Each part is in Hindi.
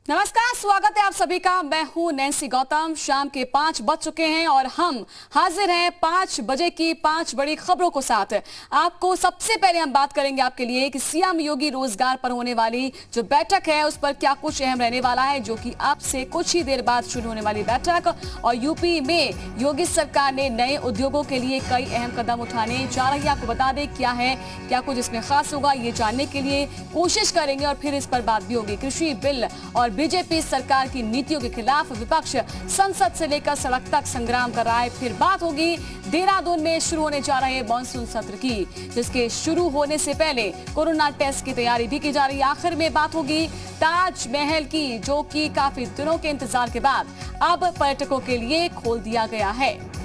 नमस्कार, स्वागत है आप सभी का। मैं हूं नैन्सी गौतम। शाम के 5 बज चुके हैं और हम हाजिर हैं 5 बजे की 5 बड़ी खबरों को साथ। आपको सबसे पहले हम बात करेंगे आपके लिए कि सीएम योगी रोजगार पर होने वाली जो बैठक है उस पर क्या कुछ अहम रहने वाला है, जो कि अब से कुछ ही देर बाद शुरू होने वाली बैठक। और यूपी में योगी सरकार ने नए उद्योगों के लिए कई अहम कदम उठाने जा रही है। आपको बता दें क्या है, क्या कुछ इसमें खास होगा, ये जानने के लिए कोशिश करेंगे और फिर इस पर बात भी होगी। कृषि बिल और बीजेपी सरकार की नीतियों के खिलाफ विपक्ष संसद से लेकर सड़क तक संग्राम कर रहा है। फिर बात होगी देहरादून में शुरू होने जा रहे मानसून सत्र की, जिसके शुरू होने से पहले कोरोना टेस्ट की तैयारी भी की जा रही है। आखिर में बात होगी ताजमहल की, जो कि काफी दिनों के इंतजार के बाद अब पर्यटकों के लिए खोल दिया गया है।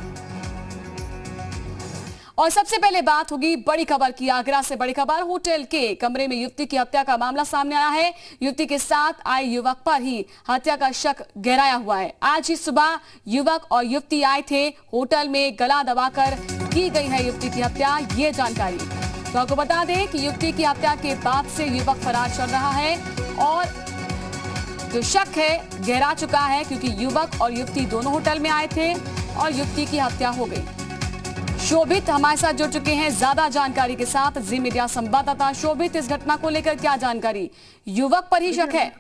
और सबसे पहले बात होगी बड़ी खबर की। आगरा से बड़ी खबर, होटल के कमरे में युवती की हत्या का मामला सामने आया है। युवती के साथ आए युवक पर ही हत्या का शक गहराया हुआ है। आज ही सुबह युवक और युवती आए थे होटल में, गला दबाकर की गई है युवती की हत्या, ये जानकारी। तो आपको बता दें कि युवती की हत्या के बाद से युवक फरार चल रहा है और जो शक है गहरा चुका है, क्योंकि युवक और युवती दोनों होटल में आए थे और युवती की हत्या हो गई। शोभित हमारे साथ जुड़ चुके हैं ज्यादा जानकारी के साथ, जी मीडिया संवाददाता शोभित। इस घटना को लेकर क्या जानकारी? युवक पर ही शक है?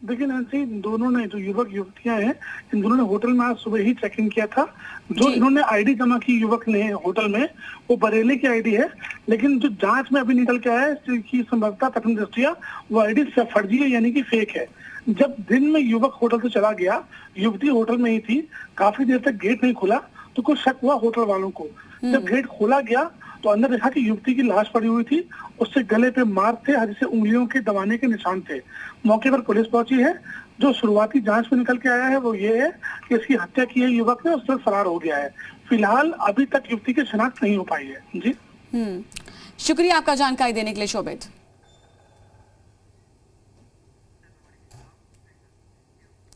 देखिए नैन्सी, दोनों ने जो युवक युवतियां हैं, इन दोनों ने होटल में आज सुबह ही चेक इन किया था। जो इन्होंने आईडी जमा की युवक ने होटल में, वो बरेली की आईडी है, लेकिन जो जांच में अभी निकल के आया है कि संभवतः प्रथम दृष्टया वो आईडी फर्जी है, यानी कि फेक है। जब दिन में युवक होटल से चला गया, युवती होटल में ही थी, काफी देर तक गेट नहीं खुला, तो कुछ शक हुआ होटल वालों को। जब गेट खोला गया तो अंदर देखा कि युवती की लाश पड़ी हुई थी, उससे गले पे मार थे, जिससे उंगलियों के दबाने के निशान थे। मौके पर पुलिस पहुंची है। जो शुरुआती जांच में निकल के आया है वो ये है कि इसकी हत्या की है युवक ने, उससे फरार हो गया है। फिलहाल अभी तक युवती की शिनाख्त नहीं हो पाई है। जी शुक्रिया आपका जानकारी देने के लिए शोभित।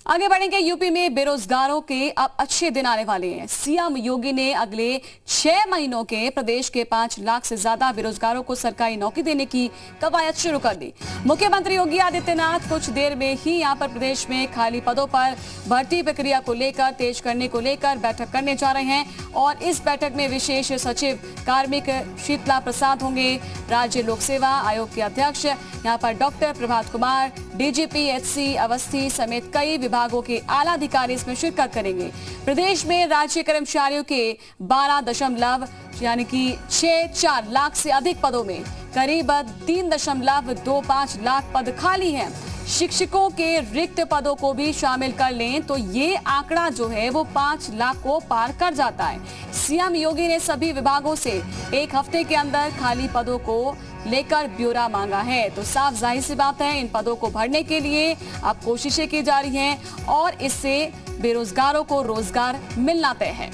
आगे बढ़ेंगे। यूपी में बेरोजगारों के अब अच्छे दिन आने वाले हैं। सीएम योगी ने अगले 6 महीनों के प्रदेश के 5 लाख से ज्यादा बेरोजगारों को सरकारी नौकरी देने की कवायद शुरू कर दी। मुख्यमंत्री योगी आदित्यनाथ कुछ देर में ही यहां पर प्रदेश में खाली पदों पर भर्ती प्रक्रिया को लेकर तेज करने को लेकर बैठक करने जा रहे हैं। और इस बैठक में विशेष सचिव कार्मिक शीतला प्रसाद होंगे, राज्य लोक सेवा आयोग के अध्यक्ष यहाँ पर doctor Prabhat Kumar, DGP HC Awasthi समेत कई विभागों के आला अधिकारी इसमें शिरकत करेंगे। प्रदेश में राज्य कर्मचारियों के 12.64 लाख से अधिक पदों में करीब 3.25 लाख पद खाली हैं। शिक्षकों के रिक्त पदों को भी शामिल कर लें तो ये आंकड़ा जो है वो 5 लाख को पार कर जाता है। सीएम योगी ने सभी विभागों से 1 हफ्ते के अंदर खाली पदों को लेकर ब्यौरा मांगा है। तो साफ जाहिर सी बात है, इन पदों को भरने के लिए अब कोशिशें की जा रही हैं और इससे बेरोजगारों को रोजगार मिलना तय है।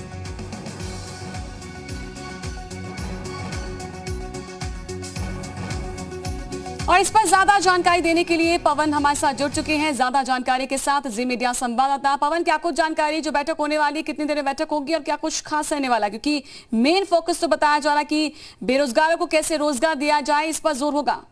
और इस पर ज्यादा जानकारी देने के लिए पवन हमारे साथ जुड़ चुके हैं ज्यादा जानकारी के साथ, जी मीडिया संवाददाता। पवन, क्या कुछ जानकारी, जो बैठक होने वाली कितनी देर में बैठक होगी और क्या कुछ खास रहने वाला, क्योंकि मेन फोकस तो बताया जा रहा है कि बेरोजगारों को कैसे रोजगार दिया जाए, इस पर जोर होगा।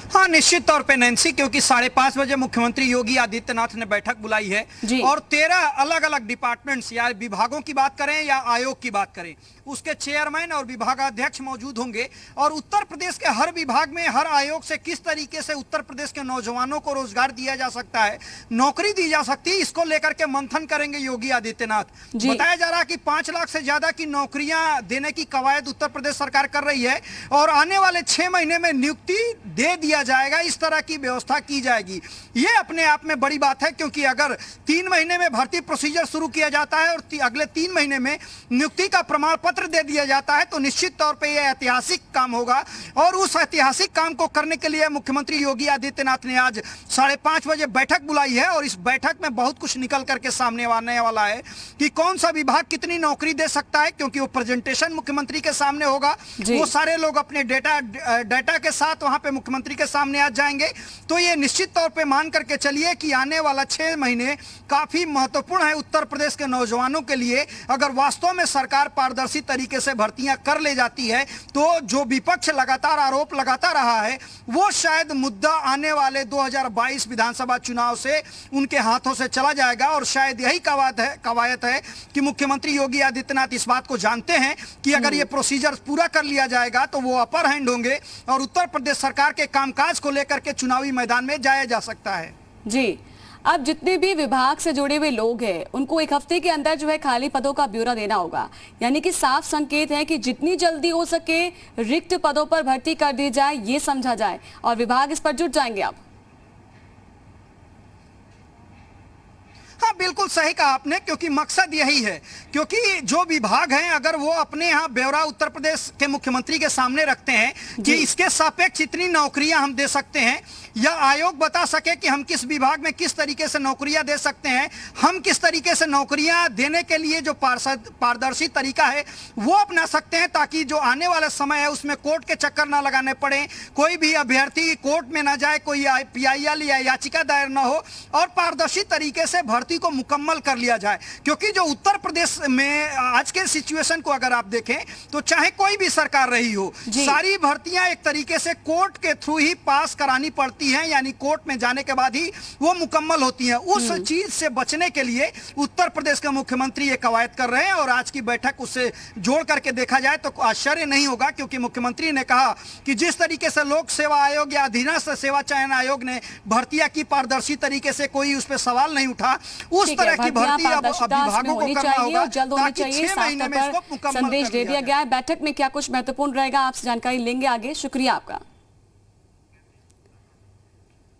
हाँ, निश्चित तौर पे नैन्सी, क्योंकि 5:30 बजे मुख्यमंत्री योगी आदित्यनाथ ने बैठक बुलाई है और 13 अलग अलग डिपार्टमेंट्स या विभागों की बात करें या आयोग की बात करें, उसके चेयरमैन और विभागाध्यक्ष मौजूद होंगे। और उत्तर प्रदेश के हर विभाग में, हर आयोग से किस तरीके से उत्तर प्रदेश के नौजवानों को रोजगार दिया जा सकता है, नौकरी दी जा सकती है, इसको लेकर के मंथन करेंगे योगी आदित्यनाथ। बताया जा रहा है कि 5 लाख से ज्यादा की नौकरियां देने की कवायद उत्तर प्रदेश सरकार कर रही है और आने वाले 6 महीने में नियुक्ति दे दिया जाएगा, इस तरह की व्यवस्था की जाएगी। ये अपने आप में बड़ी बात है, क्योंकि अगर 3 महीने में भर्ती प्रोसीजर शुरू किया जाता है और अगले 3 महीने में नियुक्ति का प्रमाण पत्र दे दिया जाता है तो निश्चित तौर पे यह ऐतिहासिक काम होगा। और उस ऐतिहासिक काम को करने के लिए मुख्यमंत्री योगी आदित्यनाथ ने आज 5:30 बजे बैठक बुलाई है और इस बैठक में बहुत कुछ निकल करके सामने आने वाला है कि कौन सा विभाग कितनी नौकरी दे सकता है, क्योंकि वो प्रेजेंटेशन मुख्यमंत्री के सामने होगा। वो सारे लोग अपने डेटा के साथ वहां पे मुख्यमंत्री के सामने आ जाएंगे। तो ये निश्चित तौर पे मान करके चलिए कि आने वाला 6 महीने काफी महत्वपूर्ण है उत्तर प्रदेश के नौजवानों के लिए। अगर वास्तव में सरकार पारदर्शी तरीके से भर्तियां कर ले जाती है तो जो विपक्ष लगातार आरोप लगाता रहा है वो शायद मुद्दा आने वाले 2022 विधानसभा चुनाव से उनके हाथों से चला जाएगा। और शायद यही कवायद है कि मुख्यमंत्री योगी आदित्यनाथ इस बात को जानते हैं कि अगर ये प्रोसीजर पूरा कर लिया जाएगा तो वो अपर हैंड होंगे और उत्तर प्रदेश सरकार के कामकाज को लेकर के चुनावी मैदान में जाया जा सकता है। जी, अब जितने भी विभाग से जुड़े हुए लोग हैं उनको एक हफ्ते के अंदर जो है खाली पदों का ब्यौरा देना होगा, यानी कि साफ संकेत है कि जितनी जल्दी हो सके रिक्त पदों पर भर्ती कर दी जाए, ये समझा जाए और विभाग इस पर जुट जाएंगे। अब हाँ, बिल्कुल सही कहा आपने, क्योंकि मकसद यही है। क्योंकि जो विभाग हैं अगर वो अपने यहाँ ब्यौरा उत्तर प्रदेश के मुख्यमंत्री के सामने रखते हैं कि इसके सापेक्ष इतनी नौकरियां हम दे सकते हैं, या आयोग बता सके कि हम किस विभाग में किस तरीके से नौकरियां दे सकते हैं, हम किस तरीके से नौकरियां देने के लिए जो पारदर्शी तरीका है वो अपना सकते हैं, ताकि जो आने वाला समय है उसमें कोर्ट के चक्कर ना लगाने पड़े, कोई भी अभ्यर्थी कोर्ट में ना जाए, कोई PIL या याचिका दायर ना हो और पारदर्शी तरीके से भर्ती को मुकम्मल कर लिया जाए। क्योंकि जो उत्तर प्रदेश में आज के सिचुएशन को अगर आप देखें तो चाहे कोई भी सरकार रही हो, सारी भर्तियां एक तरीके से कोर्ट के थ्रू ही पास करानी पड़ती हैं, यानी कोर्ट में जाने के बाद ही वो मुकम्मल होती हैं। उस चीज से बचने के लिए उत्तर प्रदेश के मुख्यमंत्री ये कवायद कर रहे हैं और आज की बैठक उससे जोड़ करके देखा जाए तो आश्चर्य नहीं होगा, क्योंकि मुख्यमंत्री ने कहा कि जिस तरीके से लोक सेवा आयोग या अधीनस्थ सेवा चयन आयोग ने भर्तियां की पारदर्शी तरीके से, कोई उस पर सवाल नहीं उठा, उस तरह की भर्ती अब विभागों को करना होगा ताकि 6 महीने में इसको मुकम्मल संदेश दे दिया गया है। बैठक में क्या कुछ महत्वपूर्ण रहेगा, आपसे जानकारी लेंगे आगे। शुक्रिया आपका।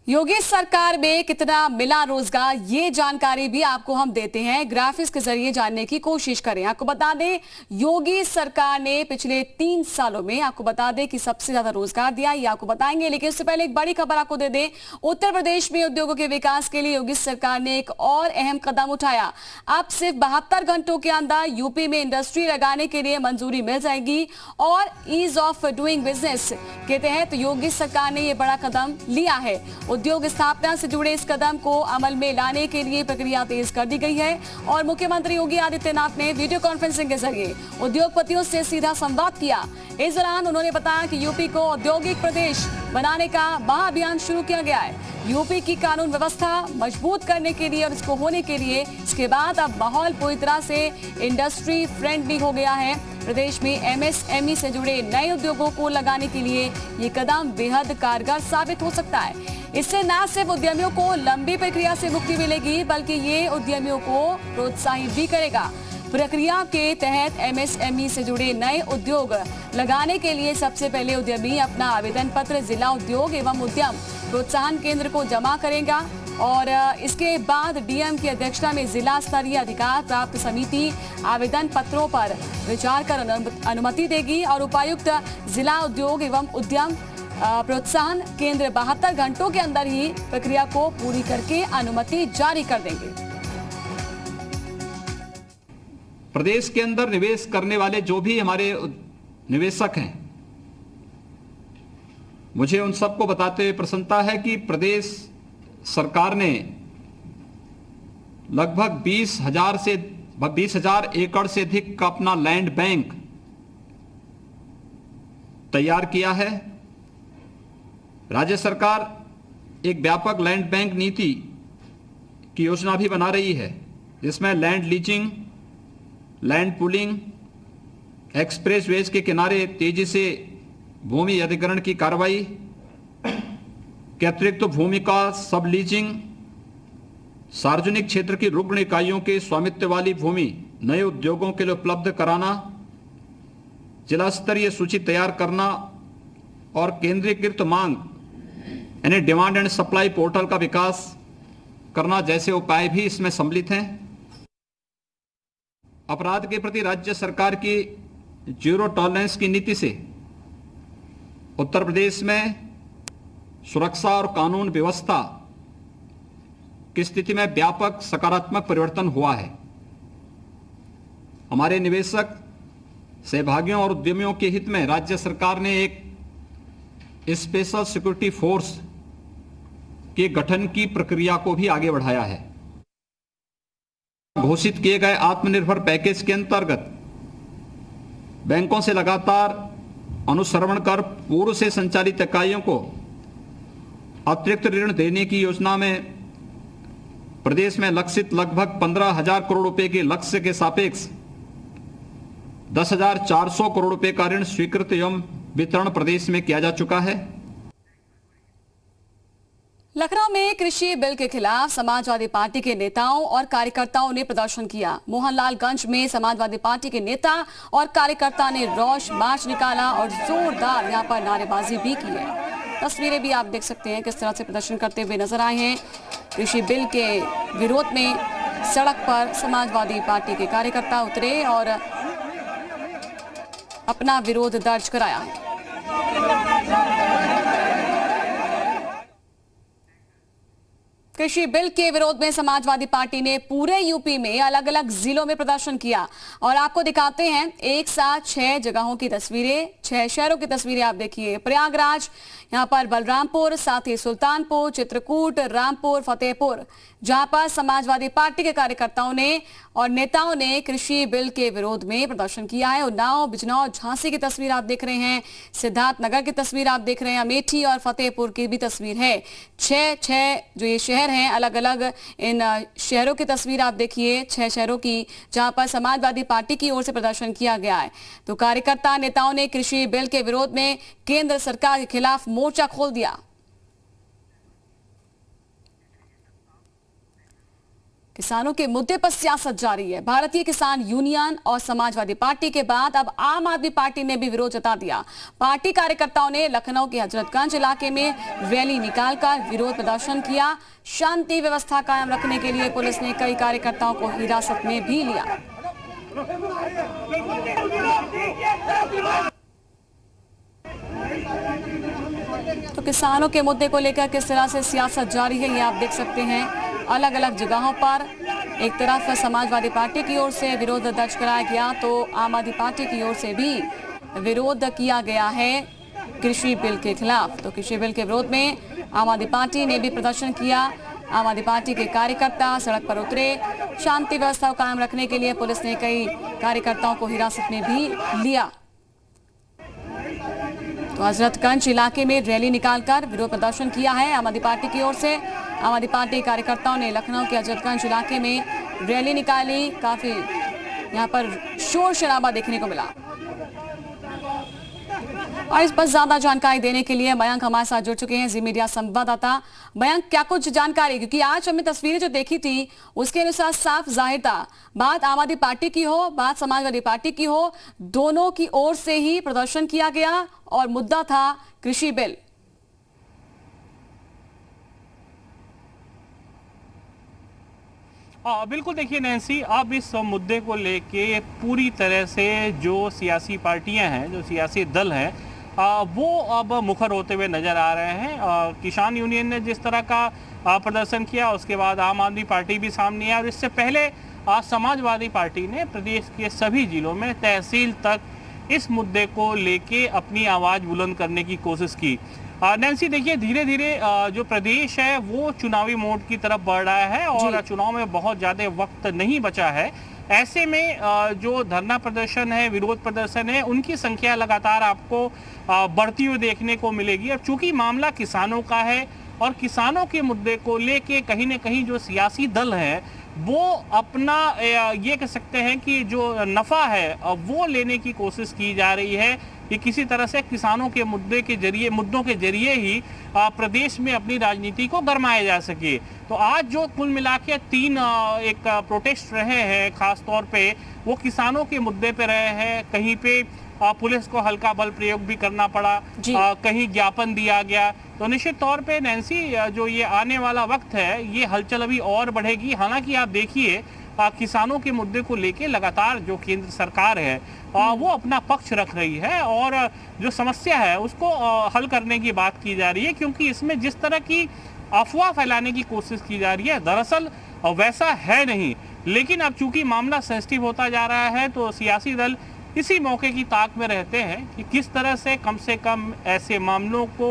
योगी सरकार में कितना मिला रोजगार, ये जानकारी भी आपको हम देते हैं, ग्राफिक्स के जरिए जानने की कोशिश करें। आपको बता दें योगी सरकार ने पिछले 3 सालों में आपको बता दें कि सबसे ज्यादा रोजगार दिया, ये आपको बताएंगे। लेकिन उससे पहले एक बड़ी खबर आपको दे दें, उत्तर प्रदेश में उद्योगों के विकास के लिए योगी सरकार ने एक और अहम कदम उठाया। अब सिर्फ 72 घंटों के अंदर यूपी में इंडस्ट्री लगाने के लिए मंजूरी मिल जाएगी और ईज ऑफ डूइंग बिजनेस के तहत योगी सरकार ने यह बड़ा कदम लिया है। उद्योग स्थापना से जुड़े इस कदम को अमल में लाने के लिए प्रक्रिया तेज कर दी गई है और मुख्यमंत्री योगी आदित्यनाथ ने वीडियो कॉन्फ्रेंसिंग के जरिए उद्योगपतियों से सीधा संवाद किया। इस दौरान उन्होंने बताया कि यूपी को औद्योगिक प्रदेश बनाने का महाअभियान शुरू किया गया है। यूपी की कानून व्यवस्था मजबूत करने के लिए और इसको होने के लिए इसके बाद अब माहौल पूरी तरह से इंडस्ट्री फ्रेंडली हो गया है। प्रदेश में MSME से जुड़े नए उद्योगों को लगाने के लिए ये कदम बेहद कारगर साबित हो सकता है। इससे न सिर्फ उद्यमियों को लंबी प्रक्रिया से मुक्ति मिलेगी बल्कि ये उद्यमियों को प्रोत्साहित भी करेगा। प्रक्रिया के तहत MSME से जुड़े नए उद्योग लगाने के लिए सबसे पहले उद्यमी अपना आवेदन पत्र जिला उद्योग एवं उद्यम प्रोत्साहन केंद्र को जमा करेगा और इसके बाद DM की अध्यक्षता में जिला स्तरीय अधिकार प्राप्त समिति आवेदन पत्रों पर विचार कर अनुमति देगी और उपायुक्त जिला उद्योग एवं उद्यम प्रोत्साहन केंद्र 72 घंटों के अंदर ही प्रक्रिया को पूरी करके अनुमति जारी कर देंगे। प्रदेश के अंदर निवेश करने वाले जो भी हमारे निवेशक हैं, मुझे उन सबको बताते हुए प्रसन्नता है कि प्रदेश सरकार ने लगभग 20,000 एकड़ से अधिक का अपना लैंड बैंक तैयार किया है। राज्य सरकार एक व्यापक लैंड बैंक नीति की योजना भी बना रही है, जिसमें land leasing, land pooling, expressways के किनारे तेजी से भूमि अधिग्रहण की कार्रवाई के अतिरिक्त तो भूमि का सब लीजिंग, सार्वजनिक क्षेत्र की रुग्ण इकाइयों के स्वामित्व वाली भूमि नए उद्योगों के लिए उपलब्ध कराना, जिला स्तरीय सूची तैयार करना और केंद्रीकृत मांग यानी डिमांड एंड सप्लाई पोर्टल का विकास करना जैसे उपाय भी इसमें सम्मिलित हैं। अपराध के प्रति राज्य सरकार की जीरो टॉलरेंस की नीति से उत्तर प्रदेश में सुरक्षा और कानून व्यवस्था की स्थिति में व्यापक सकारात्मक परिवर्तन हुआ है। हमारे निवेशक, सहभागियों और उद्यमियों के हित में राज्य सरकार ने एक स्पेशल सिक्योरिटी फोर्स के गठन की प्रक्रिया को भी आगे बढ़ाया है। घोषित किए गए आत्मनिर्भर पैकेज के अंतर्गत बैंकों से लगातार अनुश्रवण कर पूर्व से संचालित इकाइयों को अतिरिक्त ऋण देने की योजना में प्रदेश में लक्षित लगभग 15,000 करोड़ रुपए के लक्ष्य के सापेक्ष 10,400 करोड़ रुपए का ऋण स्वीकृत एवं वितरण प्रदेश में किया जा चुका है। लखनऊ में कृषि बिल के खिलाफ समाजवादी पार्टी के नेताओं और कार्यकर्ताओं ने प्रदर्शन किया। मोहनलालगंज में समाजवादी पार्टी के नेता और कार्यकर्ता ने रोष मार्च निकाला और जोरदार यहां पर नारेबाजी भी की है। तस्वीरें भी आप देख सकते हैं किस तरह से प्रदर्शन करते हुए नजर आए हैं। कृषि बिल के विरोध में सड़क पर समाजवादी पार्टी के कार्यकर्ता उतरे और अपना विरोध दर्ज कराया है। कृषि बिल के विरोध में समाजवादी पार्टी ने पूरे यूपी में अलग अलग जिलों में प्रदर्शन किया और आपको दिखाते हैं एक साथ 6 जगहों की तस्वीरें, 6 शहरों की तस्वीरें आप देखिए। प्रयागराज, यहां पर बलरामपुर, साथ ही सुल्तानपुर, चित्रकूट, रामपुर, फतेहपुर, जहां पर समाजवादी पार्टी के कार्यकर्ताओं ने और नेताओं ने कृषि बिल के विरोध में प्रदर्शन किया है। उन्नाव, बिजनौर, झांसी की तस्वीर आप देख रहे हैं, सिद्धार्थनगर की तस्वीर आप देख रहे हैं, अमेठी और फतेहपुर की भी तस्वीर है। 6 जो ये शहर हैं, अलग अलग इन शहरों की तस्वीर आप देखिए, 6 शहरों की, जहां पर समाजवादी पार्टी की ओर से प्रदर्शन किया गया है। तो कार्यकर्ता नेताओं ने कृषि बिल के विरोध में केंद्र सरकार के खिलाफ मोर्चा खोल दिया। किसानों के मुद्दे पर सियासत जारी है। भारतीय किसान यूनियन और समाजवादी पार्टी के बाद अब आम आदमी पार्टी ने भी विरोध जता दिया। पार्टी कार्यकर्ताओं ने लखनऊ के हजरतगंज इलाके में रैली निकालकर विरोध प्रदर्शन किया। शांति व्यवस्था कायम रखने के लिए पुलिस ने कई कार्यकर्ताओं को हिरासत में भी लिया। तो किसानों के मुद्दे को लेकर किस तरह से सियासत जारी है, ये आप देख सकते हैं। अलग अलग जगहों पर एक तरफ समाजवादी पार्टी की ओर से विरोध दर्ज कराया गया, तो आम आदमी पार्टी की ओर से भी विरोध किया गया है कृषि बिल के खिलाफ। तो कृषि बिल के विरोध में आम आदमी पार्टी ने भी प्रदर्शन किया। आम आदमी पार्टी के कार्यकर्ता सड़क पर उतरे। शांति व्यवस्था को कायम रखने के लिए पुलिस ने कई कार्यकर्ताओं को हिरासत में भी लिया। तो हजरतगंज इलाके में रैली निकालकर विरोध प्रदर्शन किया है आम आदमी पार्टी की ओर से। आम आदमी पार्टी कार्यकर्ताओं ने लखनऊ के हजरतगंज इलाके में रैली निकाली। काफी यहां पर शोर शराबा देखने को मिला। और इस पर ज्यादा जानकारी देने के लिए मयंक हमारे साथ जुड़ चुके हैं, जी मीडिया संवाददाता। मयंक, क्या कुछ जानकारी, क्योंकि आज हमने तस्वीरें जो देखी थी उसके अनुसार साफ जाहिर था, बात आम आदमी पार्टी की हो, बात समाजवादी पार्टी की हो, दोनों की ओर से ही प्रदर्शन किया गया और मुद्दा था कृषि बिल। बिल्कुल, देखिए नैन्सी, अब इस मुद्दे को लेके पूरी तरह से जो सियासी पार्टियां हैं, जो सियासी दल हैं, वो अब मुखर होते हुए नज़र आ रहे हैं। किसान यूनियन ने जिस तरह का प्रदर्शन किया, उसके बाद आम आदमी पार्टी भी सामने आई और इससे पहले समाजवादी पार्टी ने प्रदेश के सभी जिलों में तहसील तक इस मुद्दे को लेके अपनी आवाज़ बुलंद करने की कोशिश की। नैन्सी, देखिए धीरे धीरे जो प्रदेश है वो चुनावी मोड की तरफ बढ़ रहा है और चुनाव में बहुत ज़्यादा वक्त नहीं बचा है। ऐसे में जो धरना प्रदर्शन है, विरोध प्रदर्शन है, उनकी संख्या लगातार आपको बढ़ती हुई देखने को मिलेगी। और चूंकि मामला किसानों का है और किसानों के मुद्दे को लेके कहीं न कहीं जो सियासी दल है वो अपना ये कह सकते हैं कि जो नफ़ा है वो लेने की कोशिश की जा रही है कि किसी तरह से किसानों के मुद्दों के जरिए ही प्रदेश में अपनी राजनीति को गरमाया जा सके। तो आज जो कुल मिला के 3 एक प्रोटेस्ट रहे हैं, खास तौर पे वो किसानों के मुद्दे पे रहे हैं। कहीं पे पुलिस को हल्का बल प्रयोग भी करना पड़ा, कहीं ज्ञापन दिया गया। तो निश्चित तौर पे नैन्सी, जो ये आने वाला वक्त है ये हलचल अभी और बढ़ेगी। हालांकि आप देखिए किसानों के मुद्दे को लेके लगातार जो केंद्र सरकार है वो अपना पक्ष रख रही है और जो समस्या है उसको हल करने की बात की जा रही है, क्योंकि इसमें जिस तरह की अफवाह फैलाने की कोशिश की जा रही है दरअसल वैसा है नहीं। लेकिन अब चूंकि मामला सेंसिटिव होता जा रहा है तो सियासी दल इसी मौके की ताक में रहते हैं कि किस तरह से कम ऐसे मामलों को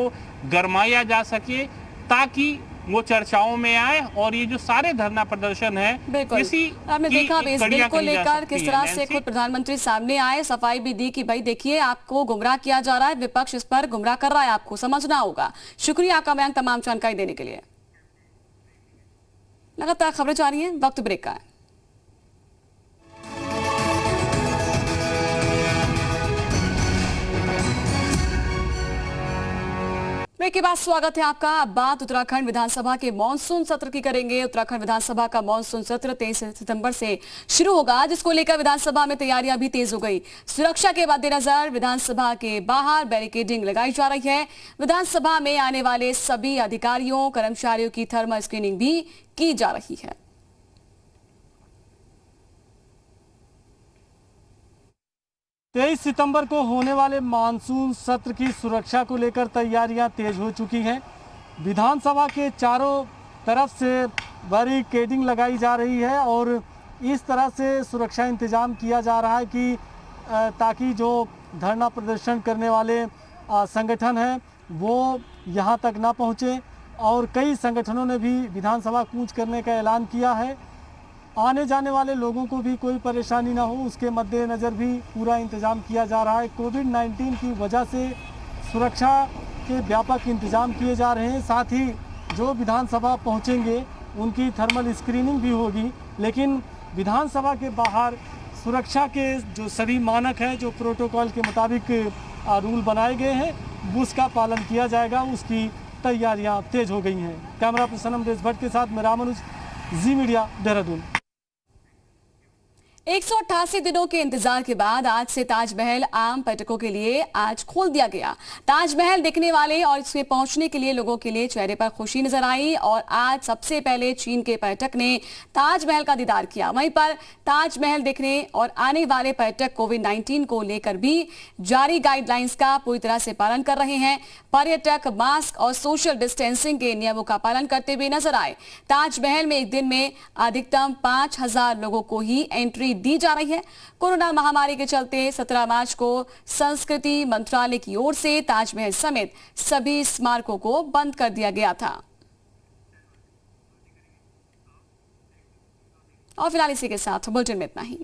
गरमाया जा सके ताकि वो चर्चाओं में आए और ये जो सारे धरना प्रदर्शन है इसी आपने देखा इस बिल को लेकर किस तरह से खुद प्रधानमंत्री सामने आए, सफाई भी दी कि भाई देखिए आपको गुमराह किया जा रहा है, विपक्ष इस पर गुमराह कर रहा है, आपको समझना होगा। शुक्रिया आपका मयंक तमाम जानकारी देने के लिए। लगातार खबरें जारी हैं, वक्त ब्रेक का है। ब्रेक के बाद स्वागत है आपका। अब बात उत्तराखंड विधानसभा के मॉनसून सत्र की करेंगे। उत्तराखंड विधानसभा का मॉनसून सत्र 23 सितंबर से शुरू होगा, जिसको लेकर विधानसभा में तैयारियां भी तेज हो गई। सुरक्षा के मद्देनजर विधानसभा के बाहर बैरिकेडिंग लगाई जा रही है। विधानसभा में आने वाले सभी अधिकारियों कर्मचारियों की थर्मल स्क्रीनिंग भी की जा रही है। 23 सितंबर को होने वाले मानसून सत्र की सुरक्षा को लेकर तैयारियां तेज हो चुकी हैं। विधानसभा के चारों तरफ से बैरिकेडिंग लगाई जा रही है और इस तरह से सुरक्षा इंतजाम किया जा रहा है कि ताकि जो धरना प्रदर्शन करने वाले संगठन हैं वो यहां तक ना पहुंचे। और कई संगठनों ने भी विधानसभा कूच करने का ऐलान किया है। आने जाने वाले लोगों को भी कोई परेशानी ना हो, उसके मद्देनज़र भी पूरा इंतज़ाम किया जा रहा है। कोविड-19 की वजह से सुरक्षा के व्यापक इंतज़ाम किए जा रहे हैं। साथ ही जो विधानसभा पहुंचेंगे उनकी थर्मल स्क्रीनिंग भी होगी। लेकिन विधानसभा के बाहर सुरक्षा के जो सभी मानक हैं, जो प्रोटोकॉल के मुताबिक रूल बनाए गए हैं, उसका पालन किया जाएगा। उसकी तैयारियाँ तेज हो गई हैं। कैमरा पर्सन अमरेश भट्ट के साथ मैं रामानुज, जी मीडिया, देहरादून। 188 दिनों के इंतजार के बाद आज से ताजमहल आम पर्यटकों के लिए आज खोल दिया गया। ताजमहल देखने वाले और इसमें पहुंचने के लिए लोगों के लिए चेहरे पर खुशी नजर आई और आज सबसे पहले चीन के पर्यटक ने ताजमहल का दीदार किया। वहीं पर ताजमहल देखने और आने वाले पर्यटक कोविड-19 को लेकर भी जारी गाइडलाइंस का पूरी तरह से पालन कर रहे हैं। पर्यटक मास्क और सोशल डिस्टेंसिंग के नियमों का पालन करते हुए नजर आए। ताजमहल में एक दिन में अधिकतम 5000 लोगों को ही एंट्री दी जा रही है। कोरोना महामारी के चलते 17 मार्च को संस्कृति मंत्रालय की ओर से ताजमहल समेत सभी स्मारकों को बंद कर दिया गया था। और फिलहाल इसी के साथ बुलेटिन में इतना ही।